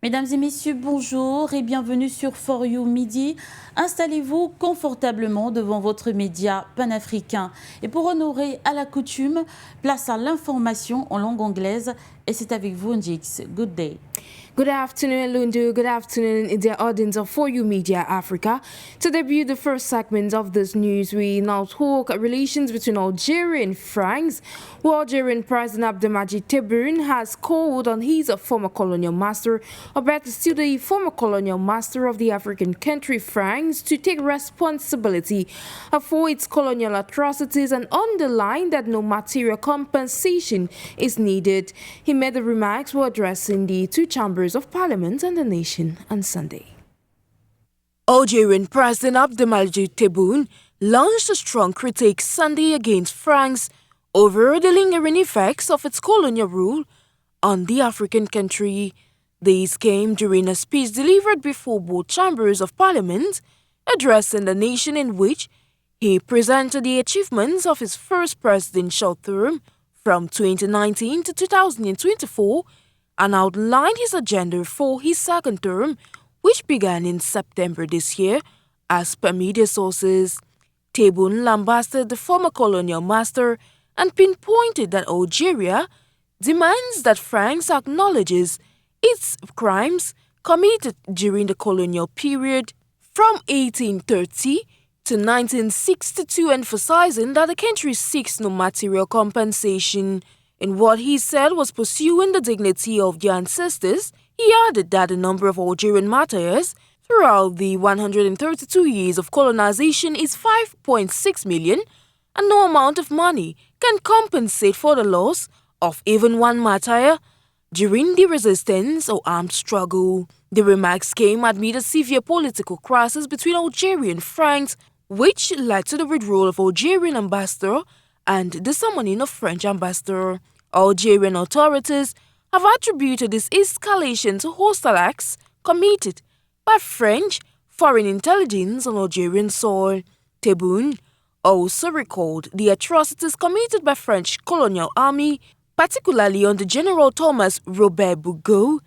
Mesdames et messieurs, bonjour et bienvenue sur For You Midi. Installez-vous confortablement devant votre média panafricain. Et pour honorer à la coutume, place à l'information en langue anglaise. Et c'est avec vous, Njix. Good day. Good afternoon, Lundu. Good afternoon, dear audience of For You Media Africa. To debut the first segment of this news, we now talk relations between Algeria and France, where Algerian President Abdelmadjid Tebboune has called on his former colonial master, or better still the former colonial master of the African country France, to take responsibility for its colonial atrocities and underline that no material compensation is needed. He made the remarks while addressing the two chambers of Parliament and the nation on Sunday. Algerian President Abdelmadjid Tebboune launched a strong critique Sunday against France over the lingering effects of its colonial rule on the African country. These came during a speech delivered before both chambers of Parliament, addressing the nation, in which he presented the achievements of his first presidential term from 2019 to 2024 and outlined his agenda for his second term, which began in September this year. As per media sources, Tebboune lambasted the former colonial master and pinpointed that Algeria demands that France acknowledges its crimes committed during the colonial period from 1830 to 1962, emphasizing that the country seeks no material compensation. In what he said was pursuing the dignity of their ancestors, he added that the number of Algerian martyrs throughout the 132 years of colonization is 5.6 million, and no amount of money can compensate for the loss of even one martyr during the resistance or armed struggle. The remarks came amid a severe political crisis between Algeria and France, which led to the withdrawal of Algerian ambassador and the summoning of French ambassador. Algerian authorities have attributed this escalation to hostile acts committed by French foreign intelligence on Algerian soil. Tebboune also recalled the atrocities committed by French colonial army, particularly under General Thomas Robert Bugeaud,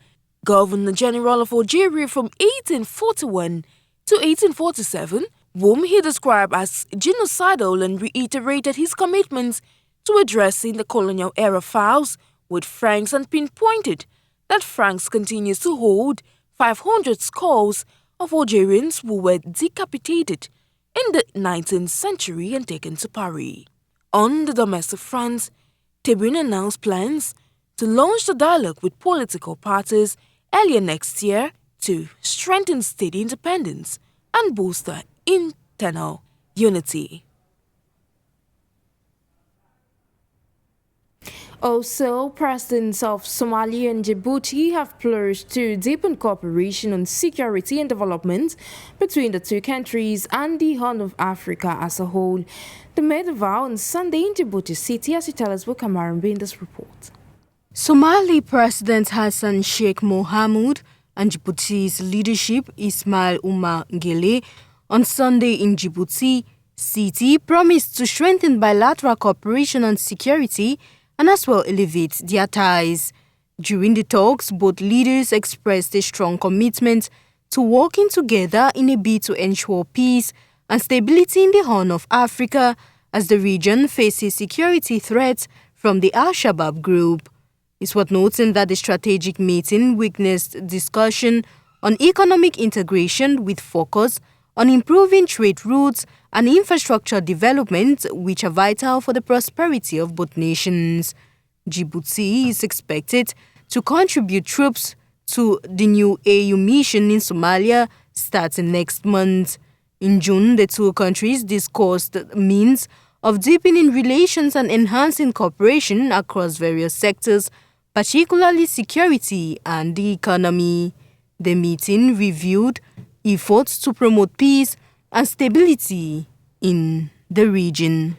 Governor-General of Algeria from 1841 to 1847, whom he described as genocidal, and reiterated his commitments to addressing the colonial era files with France, and pinpointed that France continues to hold 500 skulls of Algerians who were decapitated in the 19th century and taken to Paris. On the domestic front, Tebboune announced plans to launch a dialogue with political parties earlier next year to strengthen state independence and bolster internal unity. Also, presidents of Somalia and Djibouti have pledged to deepen cooperation on security and development between the two countries and the Horn of Africa as a whole. They made a vow on Sunday in Djibouti City, as you tell us, Kamarambe, in this report. Somali President Hassan Sheikh Mohamud and Djibouti's leadership Ismail Umar Guelleh on Sunday in Djibouti City promised to strengthen bilateral cooperation on security and as well elevate their ties. During the talks, both leaders expressed a strong commitment to working together in a bid to ensure peace and stability in the Horn of Africa as the region faces security threats from the Al-Shabaab group. It's worth noting that the strategic meeting witnessed discussion on economic integration with focus on improving trade routes and infrastructure development, which are vital for the prosperity of both nations. Djibouti is expected to contribute troops to the new AU mission in Somalia starting next month. In June, the two countries discussed means of deepening relations and enhancing cooperation across various sectors, particularly security and the economy. The meeting reviewed efforts to promote peace and stability in the region.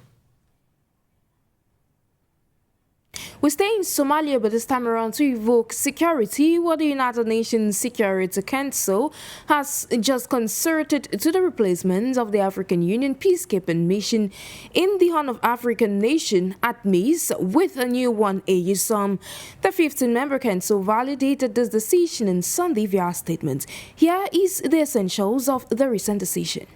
We stay in Somalia, but this time around to evoke security, what the United Nations Security Council has just concerted to the replacement of the African Union peacekeeping mission in the Horn of African nation, ATMIS, with a new one, AUSOM. The 15-member council validated this decision on Sunday via a statement. Here is the essentials of the recent decision.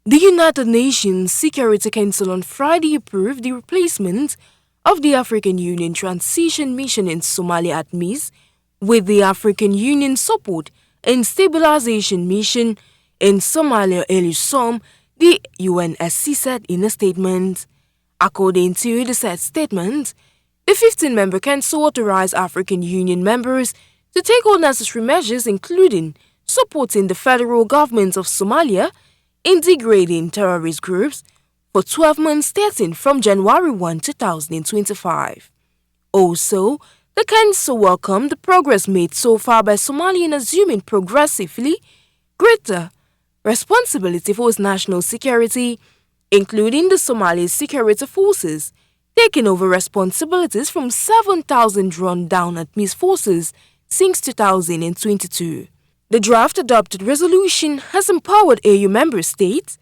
The United Nations Security Council on Friday approved the replacement of the African Union Transition Mission in Somalia ATMIS with the African Union Support and Stabilization Mission in Somalia AUSOM, the UNSC said in a statement. According to the said statement, the 15-member council authorized African Union members to take all necessary measures, including supporting the federal government of Somalia, integrating terrorist groups for 12 months starting from January 1, 2025. Also, the council welcomed the progress made so far by Somalia in assuming progressively greater responsibility for its national security, including the Somali security forces, taking over responsibilities from 7,000 run-down ATMIS forces since 2022. The draft adopted resolution has empowered AU member states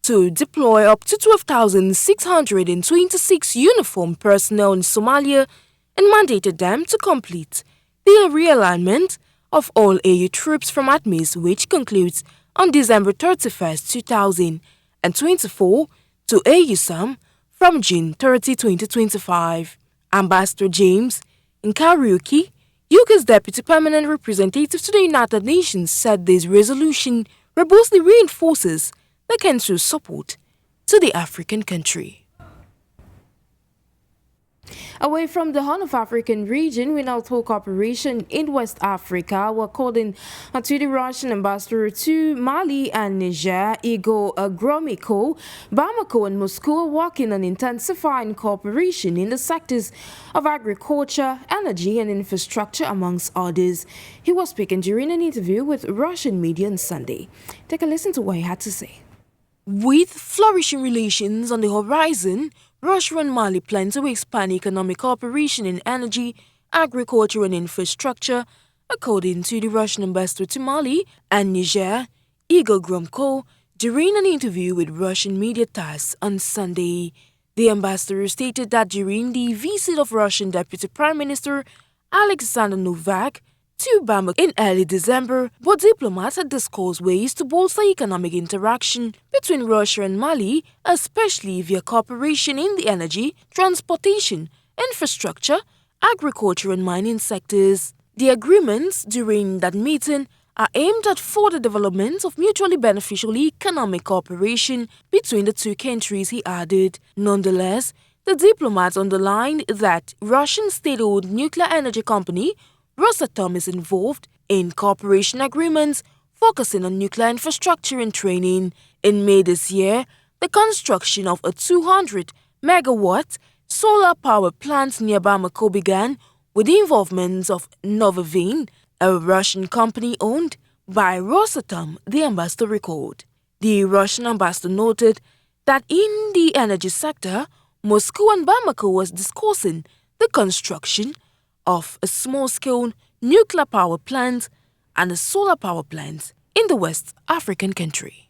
to deploy up to 12,626 uniformed personnel in Somalia and mandated them to complete the realignment of all AU troops from ATMIS, which concludes on December 31, 2024, to AUSOM from June 30, 2025. Ambassador James Nkariuki, UK's Deputy Permanent Representative to the United Nations, said this resolution robustly reinforces the country's support to the African country. Away from the Horn of African region, we now talk cooperation in West Africa. We're according to the Russian ambassador to Mali and Niger, Igor Gromyko. Bamako and Moscow are working on intensifying cooperation in the sectors of agriculture, energy and infrastructure, amongst others. He was speaking during an interview with Russian media on Sunday. Take a listen to what he had to say. With flourishing relations on the horizon, Russia and Mali plan to expand economic cooperation in energy, agriculture and infrastructure, according to the Russian ambassador to Mali and Niger, Igor Gromyko, during an interview with Russian media TASS on Sunday. The ambassador stated that during the visit of Russian Deputy Prime Minister Alexander Novak to Bamako in early December, both diplomats had discussed ways to bolster economic interaction between Russia and Mali, especially via cooperation in the energy, transportation, infrastructure, agriculture and mining sectors. The agreements during that meeting are aimed at further development of mutually beneficial economic cooperation between the two countries, he added. Nonetheless, the diplomats underlined that Russian state-owned nuclear energy company Rosatom is involved in cooperation agreements focusing on nuclear infrastructure and training. In May this year, the construction of a 200-megawatt solar power plant near Bamako began with the involvement of Novavin, a Russian company owned by Rosatom, the ambassador recalled. The Russian ambassador noted that in the energy sector, Moscow and Bamako was discussing the construction of a small-scale nuclear power plant and a solar power plant in the West African country.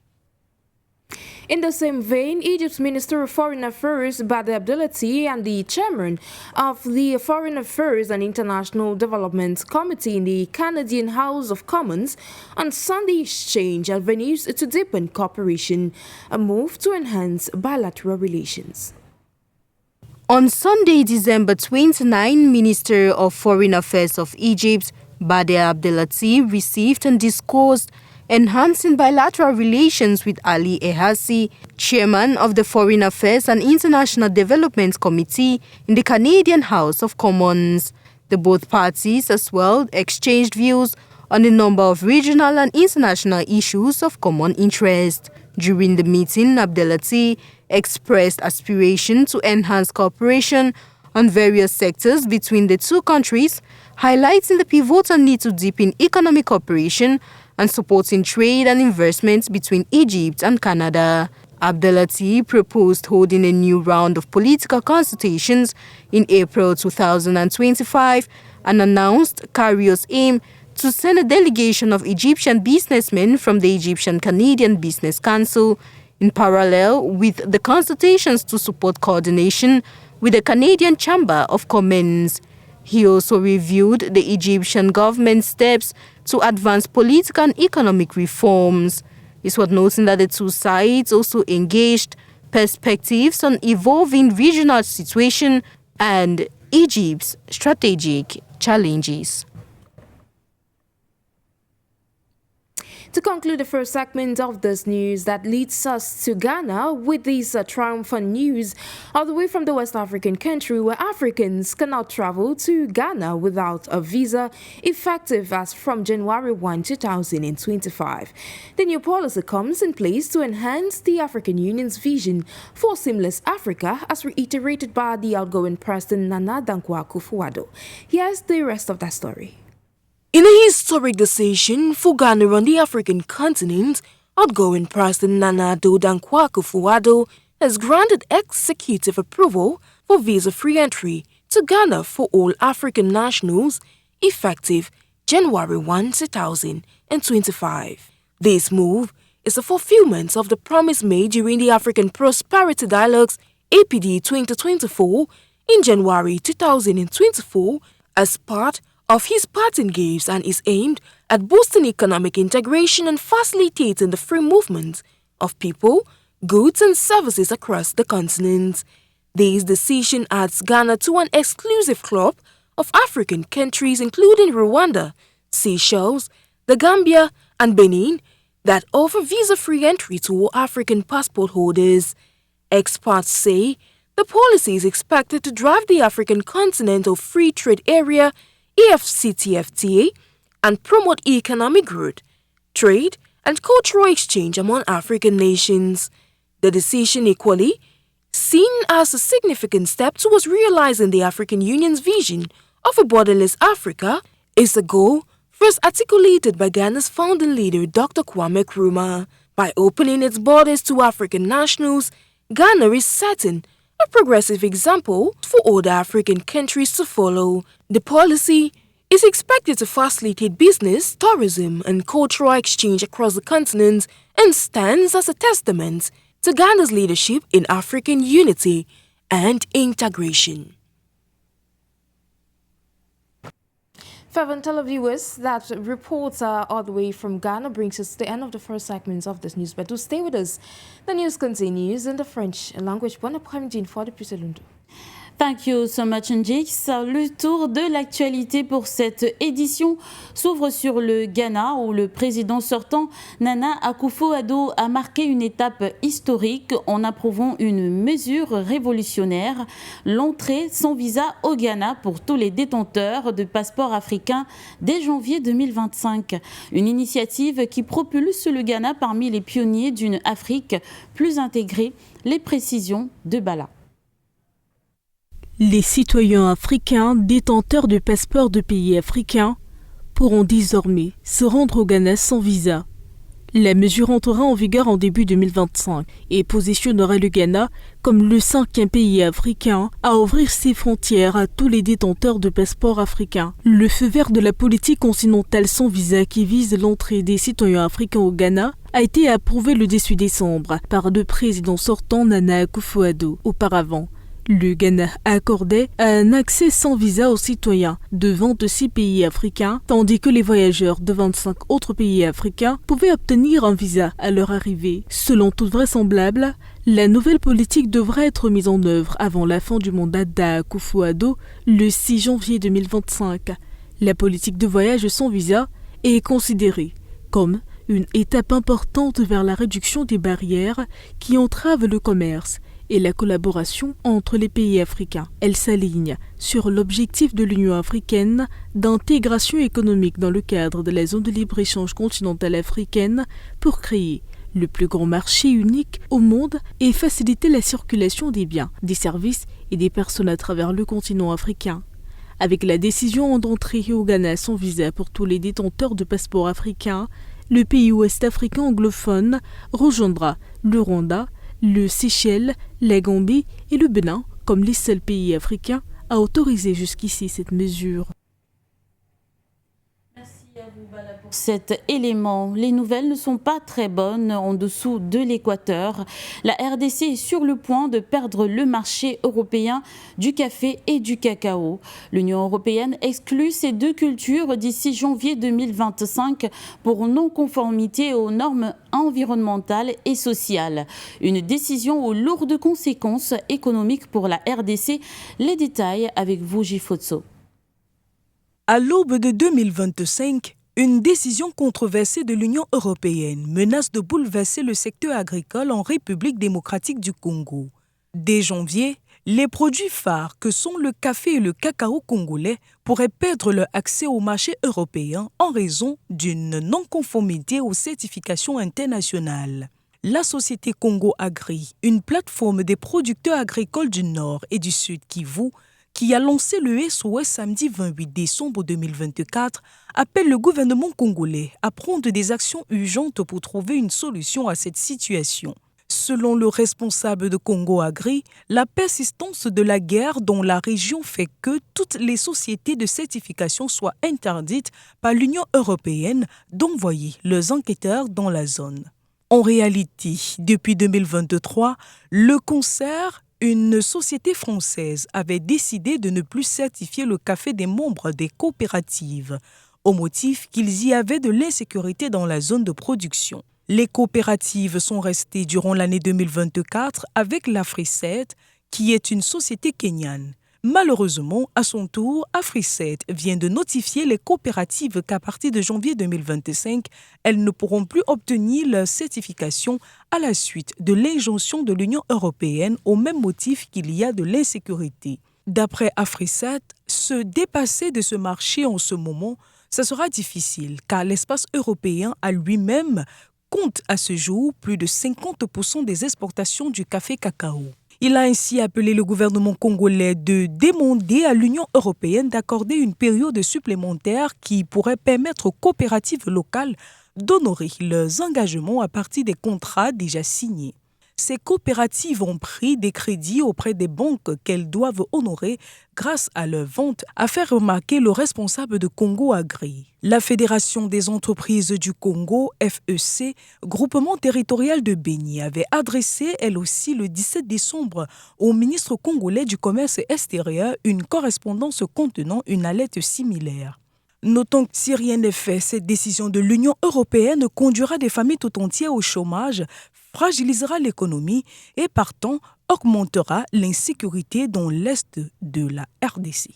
In the same vein, Egypt's Minister of Foreign Affairs, Badr Abdelati, and the chairman of the Foreign Affairs and International Development Committee in the Canadian House of Commons on Sunday exchanged avenues to deepen cooperation, a move to enhance bilateral relations. On Sunday, December 29, Minister of Foreign Affairs of Egypt, Badr Abdelati, received and discussed enhancing bilateral relations with Ali Ehassi, chairman of the Foreign Affairs and International Development Committee in the Canadian House of Commons. The both parties as well exchanged views on a number of regional and international issues of common interest. During the meeting, Abdelati expressed aspiration to enhance cooperation on various sectors between the two countries, highlighting the pivotal need to deepen economic cooperation and supporting trade and investment between Egypt and Canada. Abdelatif proposed holding a new round of political consultations in April 2025 and announced Cairo's aim to send a delegation of Egyptian businessmen from the Egyptian-Canadian Business Council in parallel with the consultations to support coordination with the Canadian Chamber of Commerce. He also reviewed the Egyptian government's steps to advance political and economic reforms. It's worth noting that the two sides also engaged perspectives on evolving regional situation and Egypt's strategic challenges. To conclude the first segment of this news, that leads us to Ghana with this triumphant news all the way from the West African country, where Africans cannot travel to Ghana without a visa, effective as from January 1, 2025. The new policy comes in place to enhance the African Union's vision for seamless Africa, as reiterated by the outgoing President Nana Dankwa Akufo-Addo. Here's the rest of that story. In a historic decision for Ghana on the African continent, outgoing President Nana Dankwa Akufo-Addo has granted executive approval for visa-free entry to Ghana for all African nationals, effective January 1, 2025. This move is a fulfillment of the promise made during the African Prosperity Dialogues APD 2024 in January 2024 as part of his parting gifts, and is aimed at boosting economic integration and facilitating the free movement of people, goods and services across the continent. This decision adds Ghana to an exclusive club of African countries including Rwanda, Seychelles, the Gambia and Benin that offer visa-free entry to all African passport holders. Experts say the policy is expected to drive the African Continental Free Trade Area AfCFTA and promote economic growth, trade and cultural exchange among African nations. The decision equally seen as a significant step towards realizing the African Union's vision of a borderless Africa is a goal first articulated by Ghana's founding leader Dr. Kwame Nkrumah. By opening its borders to African nationals, Ghana is setting a progressive example for other African countries to follow. The policy is expected to facilitate business, tourism, and cultural exchange across the continent and stands as a testament to Ghana's leadership in African unity and integration. Fervent televiewers, that reports all the way from Ghana brings us to the end of the first segment of this news. But do stay with us. The news continues in the French language. Bon après-midi for the Lundo. Thank you so much, Njix. Le tour de l'actualité pour cette édition s'ouvre sur le Ghana, où le président sortant, Nana Akufo-Addo, a marqué une étape historique en approuvant une mesure révolutionnaire, l'entrée sans visa au Ghana pour tous les détenteurs de passeports africains dès janvier 2025. Une initiative qui propulse le Ghana parmi les pionniers d'une Afrique plus intégrée. Les précisions de Bala. Les citoyens africains détenteurs de passeports de pays africains pourront désormais se rendre au Ghana sans visa. La mesure entrera en vigueur en début 2025 et positionnera le Ghana comme le 5e pays africain à ouvrir ses frontières à tous les détenteurs de passeports africains. Le feu vert de la politique continentale sans visa qui vise l'entrée des citoyens africains au Ghana a été approuvé le 18 décembre par le président sortant Nana Akufo-Addo. Auparavant, le Ghana accordait un accès sans visa aux citoyens de 26 pays africains, tandis que les voyageurs de 25 autres pays africains pouvaient obtenir un visa à leur arrivée. Selon toute vraisemblable, la nouvelle politique devrait être mise en œuvre avant la fin du mandat d'Akufo-Addo le 6 janvier 2025. La politique de voyage sans visa est considérée comme une étape importante vers la réduction des barrières qui entravent le commerce et la collaboration entre les pays africains. Elle s'aligne sur l'objectif de l'Union africaine d'intégration économique dans le cadre de la zone de libre-échange continentale africaine pour créer le plus grand marché unique au monde et faciliter la circulation des biens, des services et des personnes à travers le continent africain. Avec la décision d'entrer au Ghana sans visa pour tous les détenteurs de passeports africains, le pays ouest-africain anglophone rejoindra le Rwanda, Le Seychelles, la Gambie et le Bénin, comme les seuls pays africains, a autorisé jusqu'ici cette mesure. Pour cet élément, les nouvelles ne sont pas très bonnes en dessous de l'équateur. La RDC est sur le point de perdre le marché européen du café et du cacao. L'Union européenne exclut ces deux cultures d'ici janvier 2025 pour non-conformité aux normes environnementales et sociales. Une décision aux lourdes conséquences économiques pour la RDC. Les détails avec vous, Gifotso. À l'aube de 2025, une décision controversée de l'Union européenne menace de bouleverser le secteur agricole en République démocratique du Congo. Dès janvier, les produits phares que sont le café et le cacao congolais pourraient perdre leur accès au marché européen en raison d'une non-conformité aux certifications internationales. La société Congo Agri, une plateforme des producteurs agricoles du Nord et du Sud Kivu, qui a lancé le SOS samedi 28 décembre 2024, appelle le gouvernement congolais à prendre des actions urgentes pour trouver une solution à cette situation. Selon le responsable de Congo Agri, la persistance de la guerre dans la région fait que toutes les sociétés de certification soient interdites par l'Union européenne d'envoyer leurs enquêteurs dans la zone. En réalité, depuis 2023, le concert une société française avait décidé de ne plus certifier le café des membres des coopératives, au motif qu'ils y avaient de l'insécurité dans la zone de production. Les coopératives sont restées durant l'année 2024 avec l'Afri7, qui est une société kenyane. Malheureusement, à son tour, Afri7 vient de notifier les coopératives qu'à partir de janvier 2025, elles ne pourront plus obtenir leur certification à la suite de l'injonction de l'Union européenne au même motif qu'il y a de l'insécurité. D'après Afri7, se dépasser de ce marché en ce moment, ça sera difficile car l'espace européen à lui-même compte à ce jour plus de 50% des exportations du café cacao. Il a ainsi appelé le gouvernement congolais de demander à l'Union européenne d'accorder une période supplémentaire qui pourrait permettre aux coopératives locales d'honorer leurs engagements à partir des contrats déjà signés. Ces coopératives ont pris des crédits auprès des banques qu'elles doivent honorer grâce à leur vente, a fait remarquer le responsable de Congo Agri. La Fédération des entreprises du Congo, FEC, groupement territorial de Béni, avait adressé elle aussi le 17 décembre au ministre congolais du Commerce extérieur une correspondance contenant une alerte similaire. Notons que si rien n'est fait, cette décision de l'Union européenne conduira des familles tout entières au chômage, fragilisera l'économie et partant augmentera l'insécurité dans l'est de la RDC.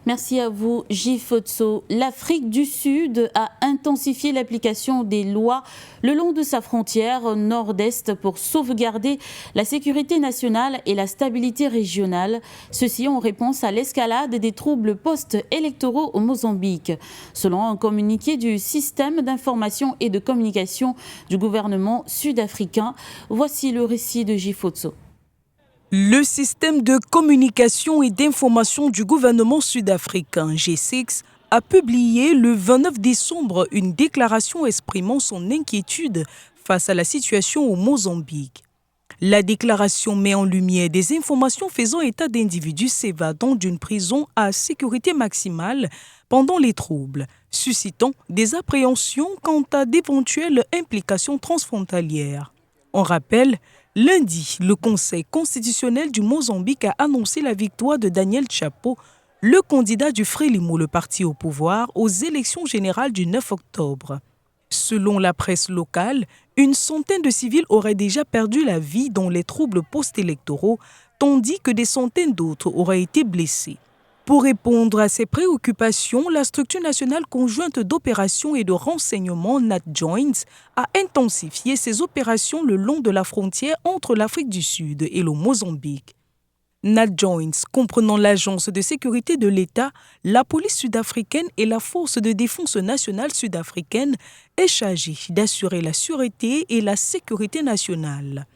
Merci à vous, Gifotso. L'Afrique du Sud a intensifié l'application des lois le long de sa frontière nord-est pour sauvegarder la sécurité nationale et la stabilité régionale. Ceci en réponse à l'escalade des troubles post-électoraux au Mozambique. Selon un communiqué du système d'information et de communication du gouvernement sud-africain, voici le récit de Gifotso. Le système de communication et d'information du gouvernement sud-africain, G6, a publié le 29 décembre une déclaration exprimant son inquiétude face à la situation au Mozambique. La déclaration met en lumière des informations faisant état d'individus s'évadant d'une prison à sécurité maximale pendant les troubles, suscitant des appréhensions quant à d'éventuelles implications transfrontalières. On rappelle, lundi, le Conseil constitutionnel du Mozambique a annoncé la victoire de Daniel Chapo, le candidat du Frelimo, le parti au pouvoir, aux élections générales du 9 octobre. Selon la presse locale, une centaine de civils auraient déjà perdu la vie dans les troubles post-électoraux, tandis que des centaines d'autres auraient été blessés. Pour répondre à ces préoccupations, la structure nationale conjointe d'opérations et de renseignement NatJoins a intensifié ses opérations le long de la frontière entre l'Afrique du Sud et le Mozambique. NatJoins, comprenant l'Agence de sécurité de l'État, la police sud-africaine et la Force de défense nationale sud-africaine, est chargée d'assurer la sûreté et la sécurité nationale.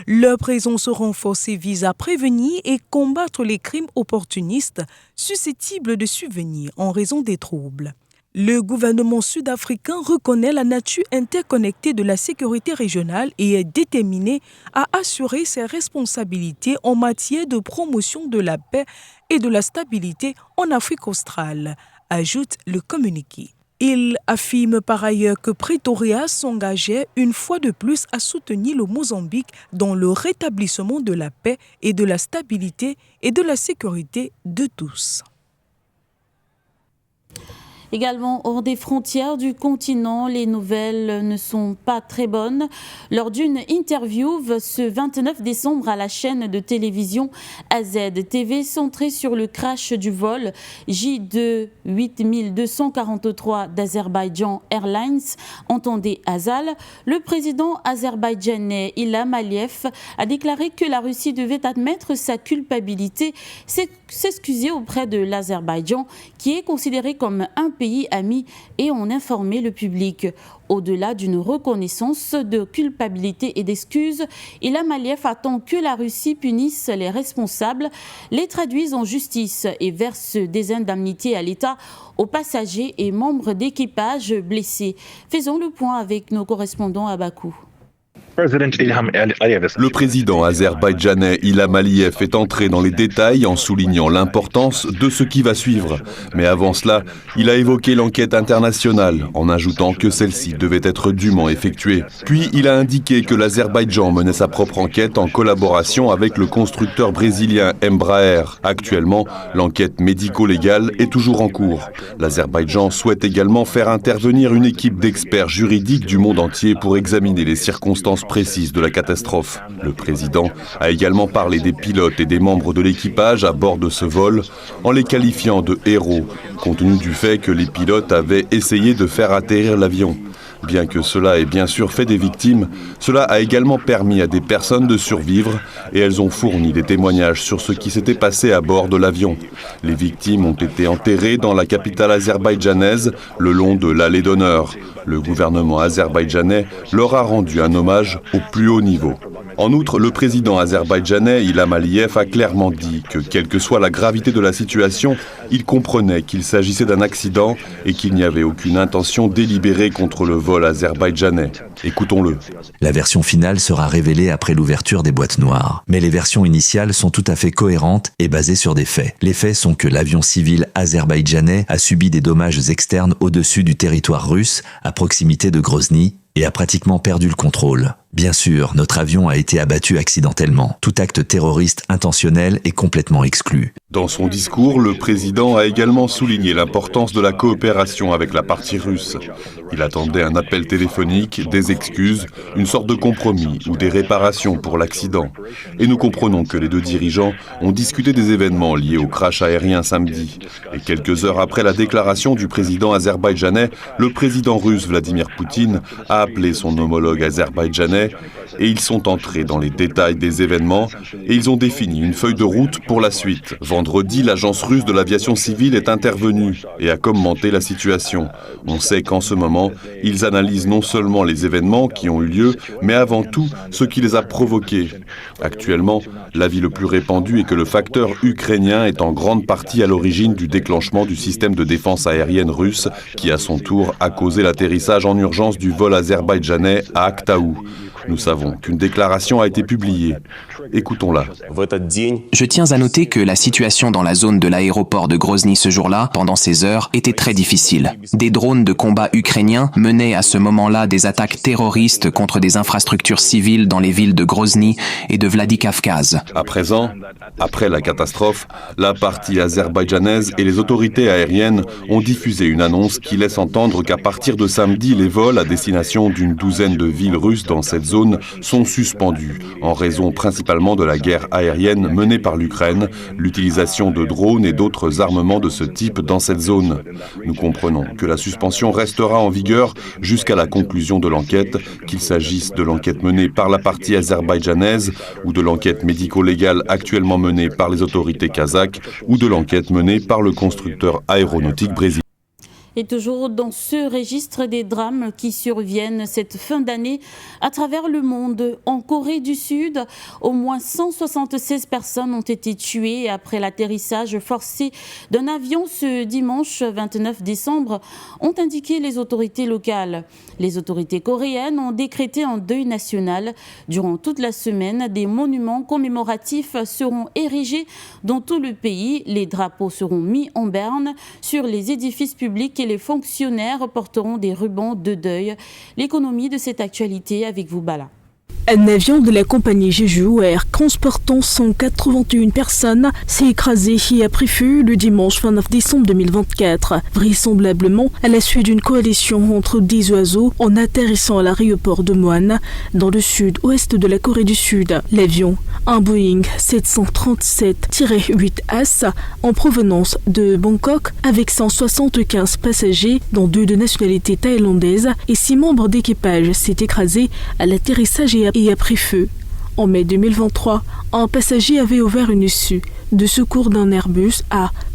Leur présence renforcée vise à prévenir et combattre les crimes opportunistes susceptibles de survenir en raison des troubles. Le gouvernement sud-africain reconnaît la nature interconnectée de la sécurité régionale et est déterminé à assurer ses responsabilités en matière de promotion de la paix et de la stabilité en Afrique australe, ajoute le communiqué. Il affirme par ailleurs que Pretoria s'engageait une fois de plus à soutenir le Mozambique dans le rétablissement de la paix et de la stabilité et de la sécurité de tous. Également hors des frontières du continent, les nouvelles ne sont pas très bonnes. Lors d'une interview ce 29 décembre à la chaîne de télévision AZTV centrée sur le crash du vol J2 8243 d'Azerbaïdjan Airlines, entendez Azal, le président azerbaïdjanais Ilham Aliyev a déclaré que la Russie devait admettre sa culpabilité, s'excuser auprès de l'Azerbaïdjan qui est considéré comme un pays ami et en informer le public. Au-delà d'une reconnaissance de culpabilité et d'excuses, Ilham Aliyev attend que la Russie punisse les responsables, les traduise en justice et verse des indemnités à l'État, aux passagers et membres d'équipage blessés. Faisons le point avec nos correspondants à Bakou. Le président azerbaïdjanais Ilham Aliyev est entré dans les détails en soulignant l'importance de ce qui va suivre. Mais avant cela, il a évoqué l'enquête internationale en ajoutant que celle-ci devait être dûment effectuée. Puis il a indiqué que l'Azerbaïdjan menait sa propre enquête en collaboration avec le constructeur brésilien Embraer. Actuellement, l'enquête médico-légale est toujours en cours. L'Azerbaïdjan souhaite également faire intervenir une équipe d'experts juridiques du monde entier pour examiner les circonstances précise de la catastrophe. Le président a également parlé des pilotes et des membres de l'équipage à bord de ce vol en les qualifiant de héros, compte tenu du fait que les pilotes avaient essayé de faire atterrir l'avion. Bien que cela ait bien sûr fait des victimes, cela a également permis à des personnes de survivre et elles ont fourni des témoignages sur ce qui s'était passé à bord de l'avion. Les victimes ont été enterrées dans la capitale azerbaïdjanaise le long de l'allée d'honneur. Le gouvernement azerbaïdjanais leur a rendu un hommage au plus haut niveau. En outre, le président azerbaïdjanais Ilham Aliyev a clairement dit que, quelle que soit la gravité de la situation, il comprenait qu'il s'agissait d'un accident et qu'il n'y avait aucune intention délibérée contre le vol azerbaïdjanais. Écoutons-le. La version finale sera révélée après l'ouverture des boîtes noires. Mais les versions initiales sont tout à fait cohérentes et basées sur des faits. Les faits sont que l'avion civil azerbaïdjanais a subi des dommages externes au-dessus du territoire russe, à proximité de Grozny, et a pratiquement perdu le contrôle. Bien sûr, notre avion a été abattu accidentellement. Tout acte terroriste intentionnel est complètement exclu. Dans son discours, le président a également souligné l'importance de la coopération avec la partie russe. Il attendait un appel téléphonique, des excuses, une sorte de compromis ou des réparations pour l'accident. Et nous comprenons que les deux dirigeants ont discuté des événements liés au crash aérien samedi. Et quelques heures après la déclaration du président azerbaïdjanais, le président russe Vladimir Poutine a appelé son homologue azerbaïdjanais et ils sont entrés dans les détails des événements et ils ont défini une feuille de route pour la suite. Vendredi, l'agence russe de l'aviation civile est intervenue et a commenté la situation. On sait qu'en ce moment, ils analysent non seulement les événements qui ont eu lieu, mais avant tout ce qui les a provoqués. Actuellement, l'avis le plus répandu est que le facteur ukrainien est en grande partie à l'origine du déclenchement du système de défense aérienne russe qui, à son tour, a causé l'atterrissage en urgence du vol azerbaïdjanais à Aktaou. Nous savons qu'une déclaration a été publiée. Écoutons-la. Je tiens à noter que la situation dans la zone de l'aéroport de Grozny ce jour-là, pendant ces heures, était très difficile. Des drones de combat ukrainiens menaient à ce moment-là des attaques terroristes contre des infrastructures civiles dans les villes de Grozny et de Vladikavkaz. À présent, après la catastrophe, la partie azerbaïdjanaise et les autorités aériennes ont diffusé une annonce qui laisse entendre qu'à partir de samedi, les vols à destination d'une douzaine de villes russes dans cette zone sont suspendus, en raison principalement de la guerre aérienne menée par l'Ukraine, l'utilisation de drones et d'autres armements de ce type dans cette zone. Nous comprenons que la suspension restera en vigueur jusqu'à la conclusion de l'enquête, qu'il s'agisse de l'enquête menée par la partie azerbaïdjanaise ou de l'enquête médico-légale actuellement menée par les autorités kazakhes ou de l'enquête menée par le constructeur aéronautique brésilien. Et toujours dans ce registre des drames qui surviennent cette fin d'année à travers le monde, en Corée du Sud, au moins 176 personnes ont été tuées après l'atterrissage forcé d'un avion ce dimanche 29 décembre, ont indiqué les autorités locales. Les autorités coréennes ont décrété un deuil national. Durant toute la semaine, des monuments commémoratifs seront érigés dans tout le pays. Les drapeaux seront mis en berne sur les édifices publics et les fonctionnaires porteront des rubans de deuil. L'économie de cette actualité avec vous, Bala. Un avion de la compagnie Jeju Air transportant 181 personnes s'est écrasé et a pris feu le dimanche 29 décembre 2024, vraisemblablement à la suite d'une coalition entre 10 oiseaux en atterrissant à l'aéroport de Muan, dans le sud-ouest de la Corée du Sud. L'avion, un Boeing 737-8As en provenance de Bangkok, avec 175 passagers, dont 2 de nationalité thaïlandaise et 6 membres d'équipage, s'est écrasé à l'atterrissage et a pris feu. En mai 2023, un passager avait ouvert une issue de secours d'un Airbus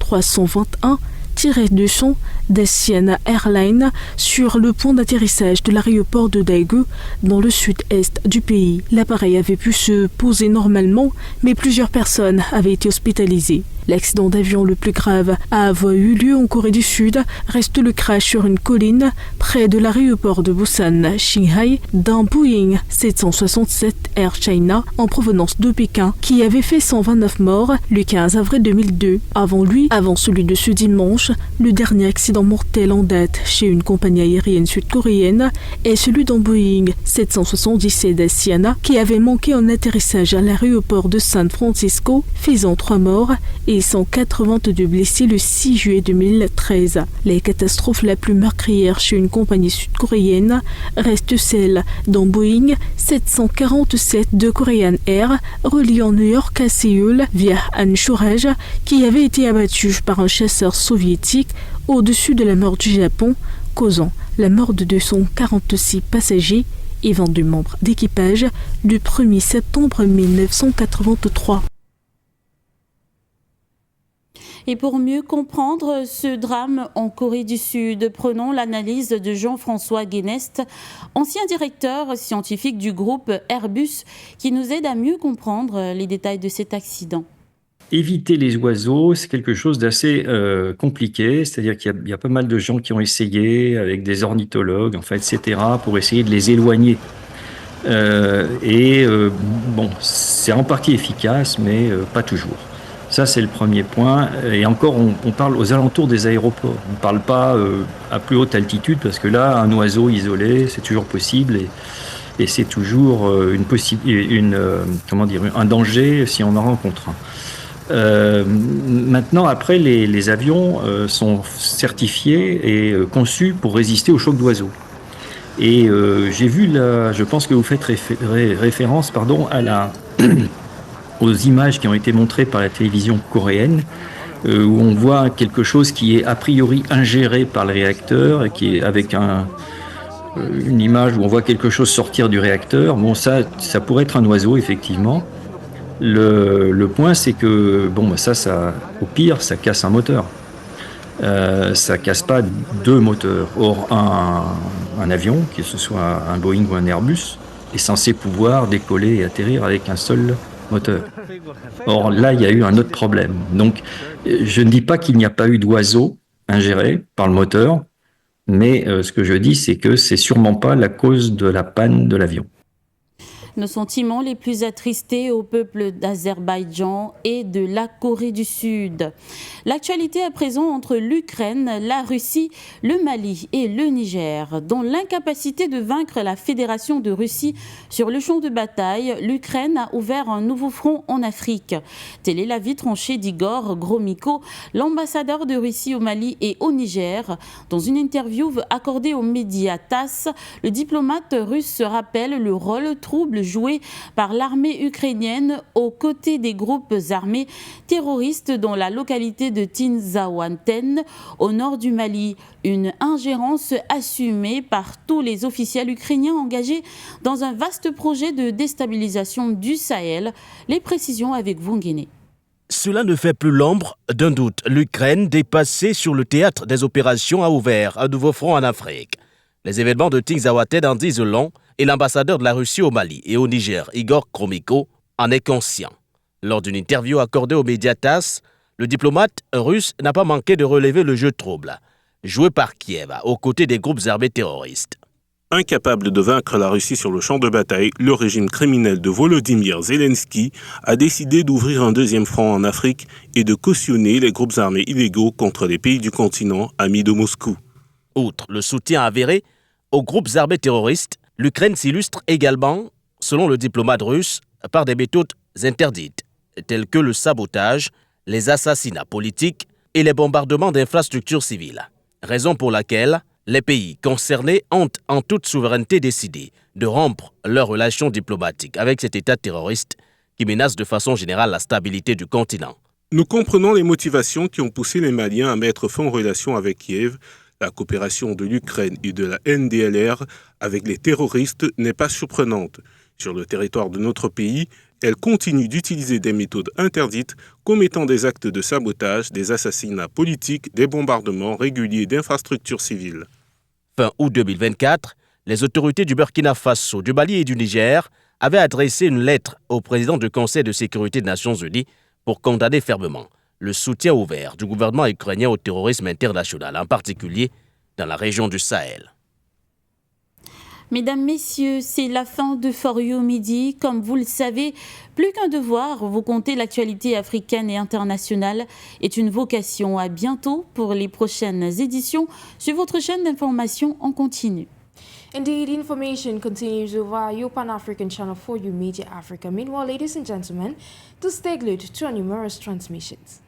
A321-200 d'Asiana Airlines sur le point d'atterrissage de l'aéroport de Daegu dans le sud-est du pays. L'appareil avait pu se poser normalement, mais plusieurs personnes avaient été hospitalisées. L'accident d'avion le plus grave à avoir eu lieu en Corée du Sud reste le crash sur une colline près de l'aéroport de Busan, Shanghai, d'un Boeing 767 Air China en provenance de Pékin qui avait fait 129 morts le 15 avril 2002. Avant celui de ce dimanche, le dernier accident mortel en date chez une compagnie aérienne sud-coréenne est celui d'un Boeing 777 d'Asiana qui avait manqué un atterrissage à l'aéroport de San Francisco, faisant 3 morts et 182 blessés le 6 juillet 2013. Les catastrophes la plus meurtrière chez une compagnie sud-coréenne reste celle d'un Boeing 747 de Korean Air reliant New York à Séoul via Anchorage qui avait été abattu par un chasseur soviétique au-dessus de la mer du Japon, causant la mort de 246 passagers et 22 membres d'équipage le 1er septembre 1983. Et pour mieux comprendre ce drame en Corée du Sud, prenons l'analyse de Jean-François Guénest, ancien directeur scientifique du groupe Airbus, qui nous aide à mieux comprendre les détails de cet accident. Éviter les oiseaux, c'est quelque chose d'assez compliqué, c'est-à-dire qu'il y a pas mal de gens qui ont essayé avec des ornithologues, enfin, etc., pour essayer de les éloigner. Bon, c'est en partie efficace, mais pas toujours. Ça, c'est le premier point. Et encore, on parle aux alentours des aéroports. On ne parle pas à plus haute altitude, parce que là, un oiseau isolé, c'est toujours possible. Et c'est toujours un danger si on en rencontre un. Maintenant, après, les avions sont certifiés et conçus pour résister aux chocs d'oiseaux. Et j'ai vu, je pense que vous faites référence aux images qui ont été montrées par la télévision coréenne, où on voit quelque chose qui est a priori ingéré par le réacteur, et qui est avec une image où on voit quelque chose sortir du réacteur. Bon, ça pourrait être un oiseau, effectivement. Le point, c'est que ça, au pire, ça casse un moteur. Ça casse pas 2 moteurs. Or, un avion, que ce soit un Boeing ou un Airbus, est censé pouvoir décoller et atterrir avec un seul moteur. Or, là, il y a eu un autre problème. Donc, je ne dis pas qu'il n'y a pas eu d'oiseau ingéré par le moteur, mais ce que je dis, c'est que c'est sûrement pas la cause de la panne de l'avion. Nos sentiments les plus attristés au peuple d'Azerbaïdjan et de la Corée du Sud. L'actualité à présent entre l'Ukraine, la Russie, le Mali et le Niger. Dans l'incapacité de vaincre la Fédération de Russie sur le champ de bataille, l'Ukraine a ouvert un nouveau front en Afrique. Telle est l'avis tranché d'Igor Gromyko, l'ambassadeur de Russie au Mali et au Niger. Dans une interview accordée aux médias TASS, le diplomate russe se rappelle le rôle trouble joué par l'armée ukrainienne aux côtés des groupes armés terroristes dans la localité de Tinzawanten, au nord du Mali. Une ingérence assumée par tous les officiels ukrainiens engagés dans un vaste projet de déstabilisation du Sahel. Les précisions avec vous, Nguéné. Cela ne fait plus l'ombre d'un doute. L'Ukraine, dépassée sur le théâtre des opérations, a ouvert un nouveau front en Afrique. Les événements de Tingzawated en disent long et l'ambassadeur de la Russie au Mali et au Niger, Igor Kromiko, en est conscient. Lors d'une interview accordée aux médias TASS, le diplomate russe n'a pas manqué de relever le jeu trouble, joué par Kiev aux côtés des groupes armés terroristes. Incapable de vaincre la Russie sur le champ de bataille, le régime criminel de Volodymyr Zelensky a décidé d'ouvrir un deuxième front en Afrique et de cautionner les groupes armés illégaux contre les pays du continent amis de Moscou. Outre le soutien avéré aux groupes armés terroristes, l'Ukraine s'illustre également, selon le diplomate russe, par des méthodes interdites, telles que le sabotage, les assassinats politiques et les bombardements d'infrastructures civiles. Raison pour laquelle les pays concernés ont en toute souveraineté décidé de rompre leurs relations diplomatiques avec cet État terroriste qui menace de façon générale la stabilité du continent. Nous comprenons les motivations qui ont poussé les Maliens à mettre fin aux relations avec Kiev. La coopération de l'Ukraine et de la NDLR avec les terroristes n'est pas surprenante. Sur le territoire de notre pays, elle continue d'utiliser des méthodes interdites, commettant des actes de sabotage, des assassinats politiques, des bombardements réguliers d'infrastructures civiles. Fin août 2024, les autorités du Burkina Faso, du Mali et du Niger avaient adressé une lettre au président du Conseil de sécurité des Nations Unies pour condamner fermement le soutien ouvert du gouvernement ukrainien au terrorisme international, en particulier dans la région du Sahel. Mesdames, Messieurs, c'est la fin de For You Midi. Comme vous le savez, plus qu'un devoir, vous comptez l'actualité africaine et internationale est une vocation. À bientôt pour les prochaines éditions sur votre chaîne d'information en continu. Indeed, information continues over your Pan-African channel For You Media Africa. Meanwhile, ladies and gentlemen, to stay glued to our numerous transmissions.